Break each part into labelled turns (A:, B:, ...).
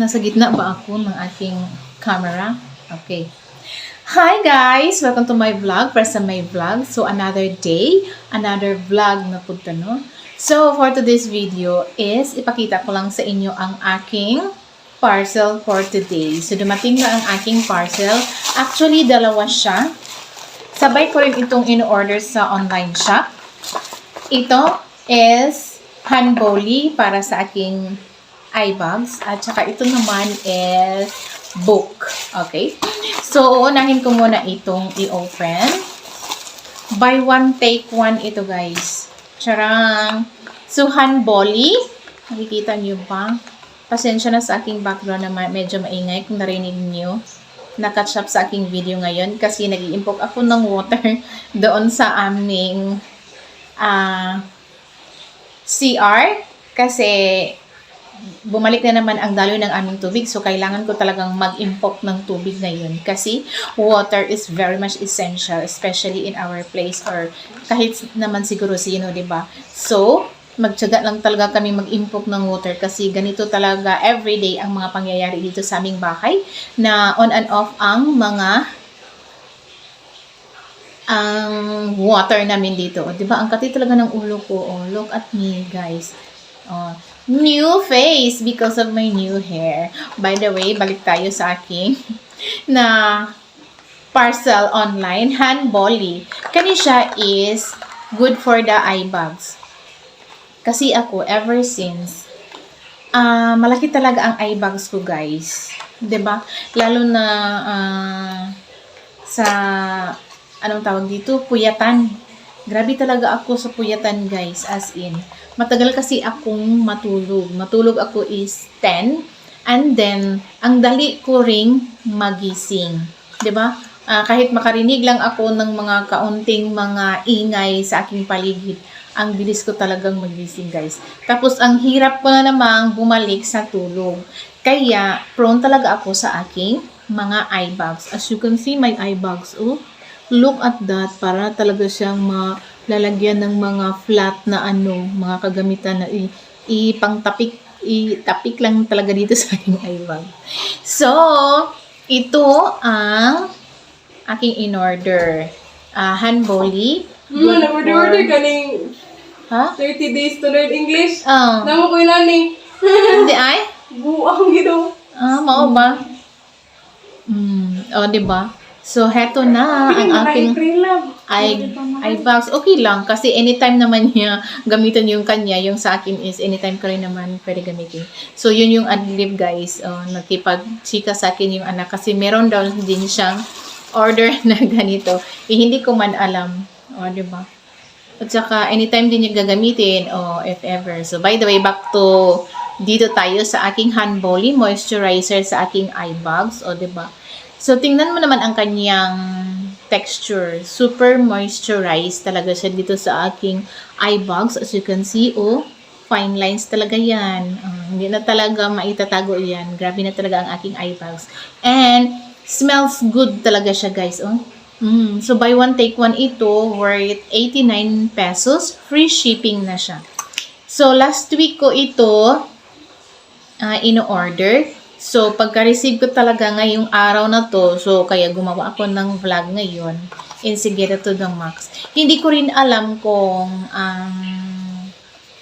A: Nasa gitna ba ako ng aking camera? Okay. Hi guys! Welcome to my vlog. Para sa my vlog. So, another day. Another vlog na punta, no? So, for today's video is ipakita ko lang sa inyo ang aking parcel for today. So, dumating na ang aking parcel. Actually, dalawa siya. Sabay ko rin itong in-order sa online shop. Ito is handboli para sa aking eye bags. At saka ito naman is book. Okay? So, uunahin ko muna itong i-open. Buy one, take one ito, guys. Charang! So, handboli. Nakikita nyo ba? Pasensya na sa aking background na medyo maingay kung narinig nyo. Na-catch up sa aking video ngayon kasi nag-iimpok ako ng water doon sa aming CR kasi bumalik na naman ang daloy ng aming tubig. So, kailangan ko talagang mag-impok ng tubig ngayon kasi water is very much essential, especially in our place or kahit naman siguro sino, diba? So, magtiyaga lang talaga kami mag-impok ng water kasi ganito talaga everyday ang mga pangyayari dito sa aming bahay na on and off ang mga water namin dito. Diba? Ang kati talaga ng ulo ko. Oh, look at me, guys. Oh, new face because of my new hair. By the way, balik tayo sa aking na parcel online, handboli. Kani siya is good for the eye bags. Kasi ako, ever since, malaki talaga ang eye bags ko, guys. 'Di ba? Lalo na sa anong tawag dito, puyatan. Grabe talaga ako sa puyatan, guys, as in. Matagal kasi akong matulog. Matulog ako is 10. And then, ang dali ko ring magising. 'Di ba? Kahit makarinig lang ako ng mga kaunting mga ingay sa aking paligid, ang bilis ko talagang magising, guys. Tapos, ang hirap ko na namang bumalik sa tulog. Kaya, prone talaga ako sa aking mga eye bags. As you can see, my eye bags, oh. Look at that. Para talaga siyang malalagyan ng mga flat na mga kagamitan na ipangtapik. Itapik lang talaga dito sa aking eye bag. So, ito ang aking in-order. Handboli.
B: Order ka ning 30 days to learn English. Namo ko inani.
A: Hindi ay?
B: Buang gito.
A: Mao ba? O, diba? So, heto na ang aking eye bags. Okay lang, kasi anytime naman niya gamitin yung kanya. Yung sa akin is anytime ka rin naman pwede gamitin. So, yun yung adlib, guys. Nagkipag-chika sa akin yung anak. Kasi meron daw din siyang order na ganito. Hindi ko man alam. O, diba? At saka, anytime din niya gagamitin, if ever. So, by the way, back to dito tayo sa aking handboli moisturizer sa aking eye bags. O, diba? So, tingnan mo naman ang kanyang texture. Super moisturized talaga siya dito sa aking eye bags. As you can see, fine lines talaga yan. Hindi na talaga maitatago yan. Grabe na talaga ang aking eye bags. And, smells good talaga siya, guys. So, buy one, take one ito. Worth 89 pesos. Free shipping na siya. So, last week ko ito in-order. So, pagka-receive ko talaga ngayong araw na to, so, kaya gumawa ako ng vlog ngayon. Insigera to the max. Hindi ko rin alam kung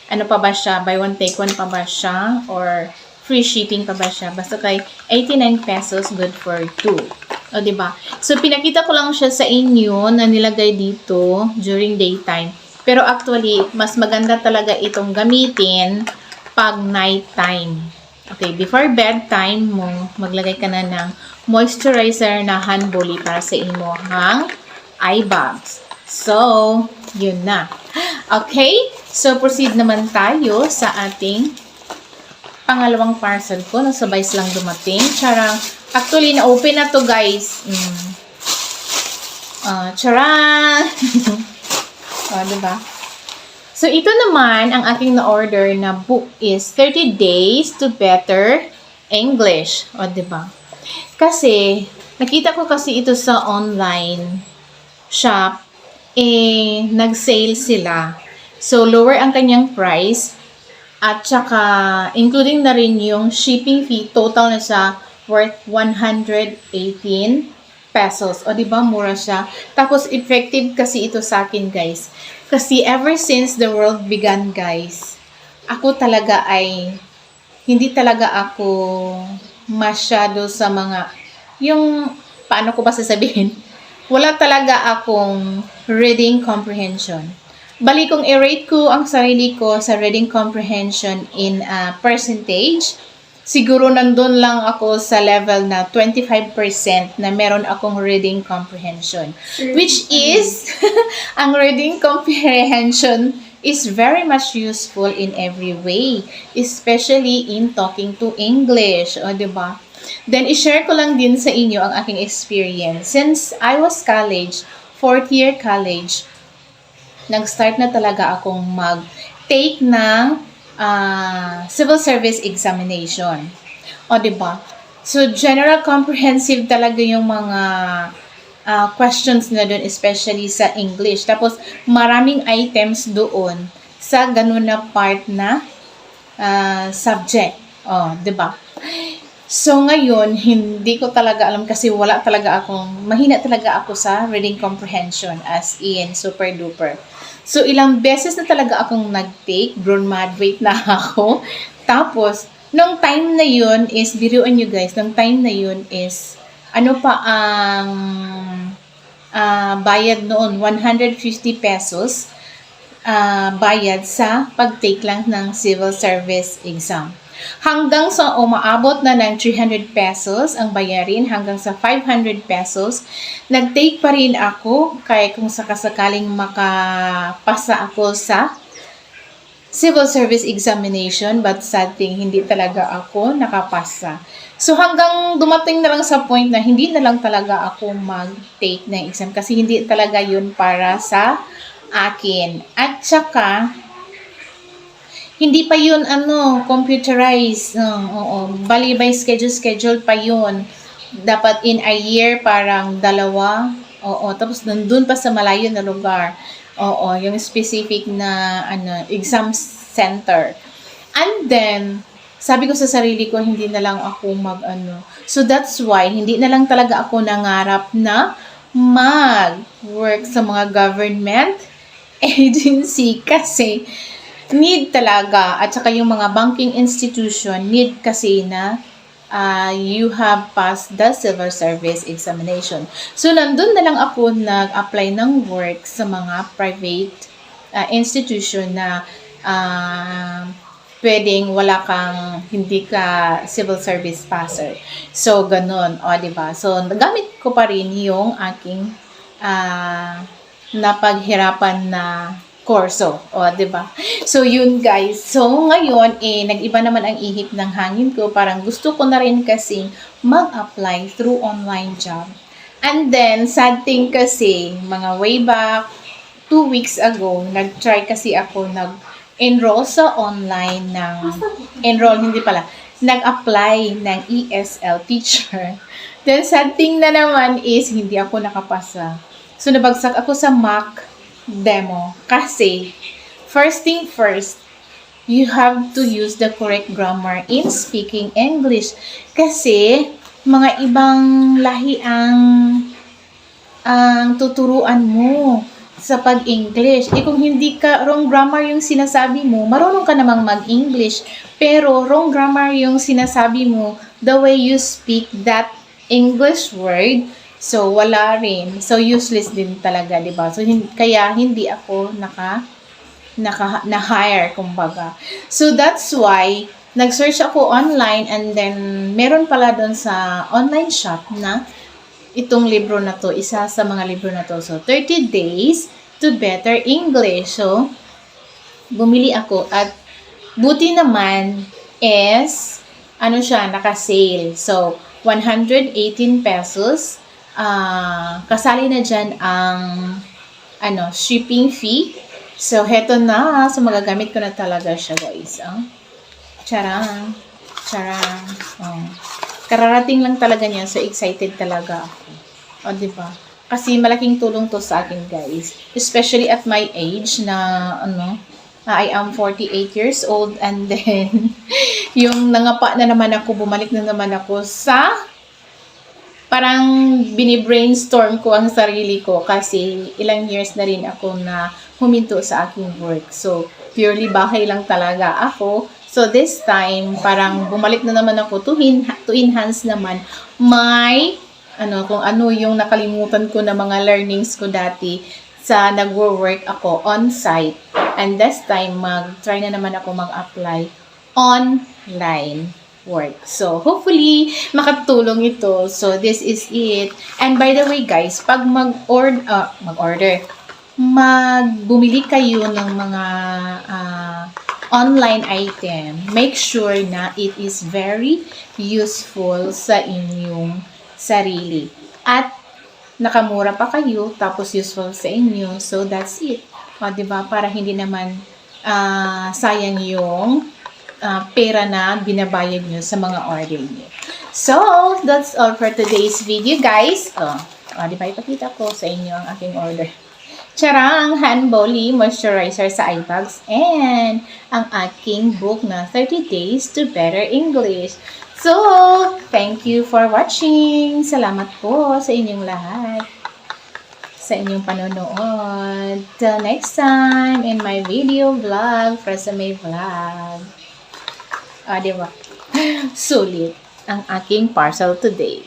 A: ano pa ba siya, buy one, take one pa ba siya, or free shipping pa ba siya. Basta kay 89 pesos, good for 2. O, diba? So, pinakita ko lang siya sa inyo na nilagay dito during daytime. Pero actually, mas maganda talaga itong gamitin pag nighttime. Okay, before bedtime mo, maglagay ka na ng moisturizer na handboli para sa inyong eye bags. So, yun na. Okay, so proceed naman tayo sa ating pangalawang parcel ko. Nasabay lang dumating. Charang, actually, na-open na to, guys. Charang! Diba? So, ito naman, ang aking na-order na book is 30 Days to Better English. O, diba? Kasi, nakita ko kasi ito sa online shop, nag-sale sila. So, lower ang kanyang price. At saka, including na rin yung shipping fee, total na siya worth 118 pesos. O, di ba mura siya? Tapos, effective kasi ito sa akin, guys. Kasi ever since the world began, guys, ako talaga ay, hindi talaga ako masyado sa mga, yung, paano ko ba sasabihin? Wala talaga akong reading comprehension. Bali kung i-rate ko ang sarili ko sa reading comprehension in a percentage, siguro nandun lang ako sa level na 25% na meron akong reading comprehension. Which is, ang reading comprehension is very much useful in every way, especially in talking to English, o diba? Then, i-share ko lang din sa inyo ang aking experience. Since I was college, 4th year college, nag-start na talaga akong mag-take ng civil service examination. O, diba? So, general comprehensive talaga yung mga questions na doon, especially sa English. Tapos, maraming items doon sa ganun na part na subject. O, diba? So, ngayon, hindi ko talaga alam kasi mahina talaga ako sa reading comprehension as in super duper. So, ilang beses na talaga akong nag-take, graduate na ako. Tapos, nung time na yun is, biruan nyo guys, nung time na yun is, ano pa ang bayad noon? 150 pesos bayad sa pag-take lang ng civil service exam. Hanggang sa umaabot na ng 300 pesos ang bayarin, hanggang sa 500 pesos, nag-take pa rin ako kaya kung sakasakaling makapasa ako sa civil service examination, but sad thing, hindi talaga ako nakapasa. So hanggang dumating na lang sa point na hindi na lang talaga ako mag-take ng exam kasi hindi talaga yun para sa akin. At saka, hindi pa yun, computerized. Bali by schedule pa yun. Dapat in a year, parang 2. Tapos nandun pa sa malayo na lugar. Yung specific na, exam center. And then, sabi ko sa sarili ko, hindi na lang ako So that's why, hindi na lang talaga ako nangarap na mag-work sa mga government agency kasi need talaga, at saka yung mga banking institution, need kasi na you have passed the civil service examination. So, nandun na lang ako nag-apply ng work sa mga private institution na pwedeng hindi ka civil service passer. So, ganun. Diba? So, nagamit ko pa rin yung aking napaghirapan na kurso. Diba? So, yun guys. So, ngayon, nag-iba naman ang ihip ng hangin ko. Parang gusto ko na rin kasi mag-apply through online job. And then, sad thing kasi, mga way back, 2 weeks ago, nag-try kasi ako nag-enroll sa online nag-apply ng ESL teacher. Then, sad thing na naman is, hindi ako nakapasa. So, nabagsak ako sa mock demo. Kasi, first thing first, you have to use the correct grammar in speaking English. Kasi, mga ibang lahi ang tuturuan mo sa pag-English. Kung hindi ka, wrong grammar yung sinasabi mo, marunong ka namang mag-English. Pero, wrong grammar yung sinasabi mo, the way you speak that English word, so, wala rin. So, useless din talaga, diba? So, kaya hindi ako na-hire, kumbaga. So, that's why, nag-search ako online and then, meron pala doon sa online shop na itong libro na to, isa sa mga libro na to. So, 30 Days to Better English. So, bumili ako at buti naman is, naka-sale. So, 118 pesos. Kasali na dyan ang shipping fee. So, heto na. So, magagamit ko na talaga siya, guys. Charang. Kararating lang talaga niya. So, excited talaga ako. Diba? Kasi malaking tulong to sa akin, guys. Especially at my age na, I am 48 years old and then yung nangapa na naman ako, bumalik na naman ako sa parang bini-brainstorm ko ang sarili ko kasi ilang years na rin ako na huminto sa aking work. So, purely bahay lang talaga ako. So, this time, parang bumalik na naman ako to enhance naman my, kung ano yung nakalimutan ko na mga learnings ko dati sa nagwo-work ako on-site. And this time, mag-try na naman ako mag-apply online work. So, hopefully, makatulong ito. So, this is it. And by the way, guys, pag bumili kayo ng mga online item, make sure na it is very useful sa inyong sarili. At nakamura pa kayo, tapos useful sa inyo. So, that's it. O, diba? Para hindi naman sayang yung pera na binabayad nyo sa mga order nyo. So, that's all for today's video, guys. Diba? Ipakita ko sa inyo ang aking order. Charang Hand Boli Moisturizer sa eye bags and ang aking book na 30 Days to Better English. So, thank you for watching. Salamat po sa inyong lahat. Sa inyong panonood. Till next time in my video vlog, Resume Vlog. Diba? Sulit ang aking parcel today.